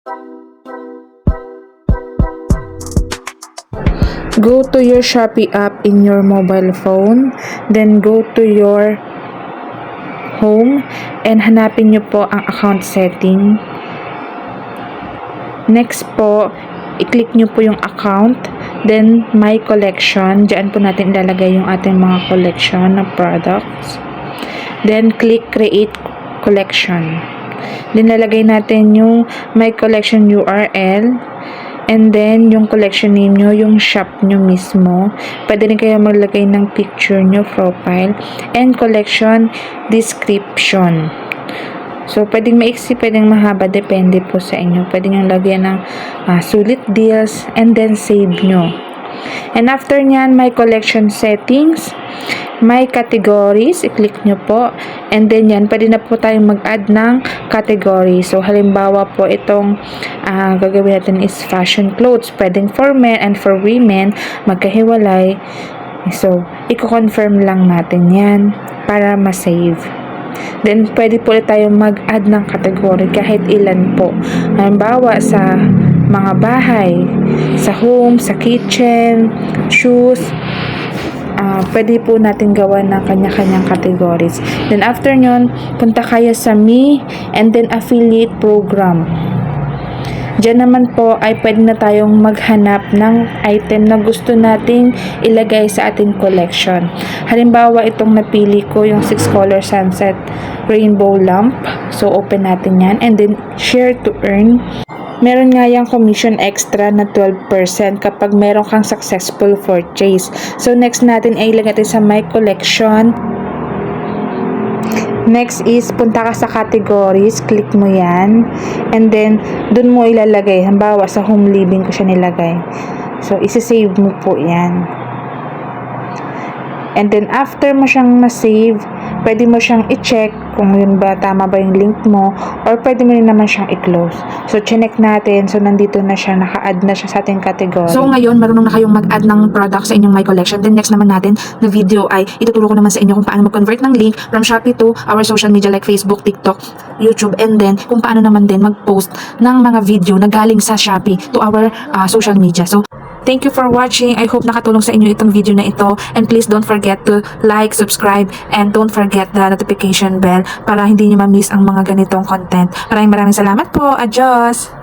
Go to your Shopee app in your mobile phone, then go to your home and hanapin nyo po ang account setting. Next po, i-click nyo po yung account, then my collection. Diyan po natin ilalagay yung ating mga collection na products. Then click create collection. Then lalagay natin yung my collection URL. And then, yung collection name nyo, yung shop nyo mismo. Pwede rin kayo maglagay ng picture nyo, profile, and collection description. So, pwedeng maiksi, pwedeng mahaba, depende po sa inyo. Pwede nyo lagyan ng sulit deals, and then save nyo. And after nyan, my collection settings, my categories, i-click nyo po. And then yan, pwede na po tayong mag-add ng category. So, halimbawa po itong gagawin natin is fashion clothes. Pwedeng for men and for women, magkahiwalay. So, i-confirm lang natin yan para ma-save. Then, pwede po ulit tayong mag-add ng category kahit ilan po. Halimbawa, sa mga bahay, sa home, sa kitchen, shoes, pwede po natin gawa ng kanya-kanyang categories. Then, after nyon, punta kayo sa me and then affiliate program. Diyan naman po ay pwede na tayong maghanap ng item na gusto nating ilagay sa ating collection. Halimbawa, itong napili ko, yung 6 color sunset rainbow lamp. So, open natin yan. And then, share to earn. Meron nga yung commission extra na 12% kapag meron kang successful purchase. So, next natin ay ilagay natin sa my collection. Next is, punta ka sa categories, click mo yan, and then, dun mo ilalagay. Halimbawa, sa home living ko siya nilagay. So, isi-save mo po yan. And then, after mo siyang ma-save, pwede mo siyang i-check kung yun ba, tama ba yung link mo, or pwede mo rin naman siyang i-close. So, chinek natin. So, nandito na siya, naka-add na siya sa ating category. So, ngayon, marunong na kayong mag-add ng product sa inyong My Collection. Then, next naman natin na video ay ituturo ko naman sa inyo kung paano mag-convert ng link from Shopee to our social media like Facebook, TikTok, YouTube, and then, kung paano naman din mag-post ng mga video na galing sa Shopee to our social media. So, thank you for watching. I hope nakatulong sa inyo itong video na ito. And please don't forget to like, subscribe, and don't forget the notification bell para hindi nyo ma-miss ang mga ganitong content. Maraming salamat po. Adios!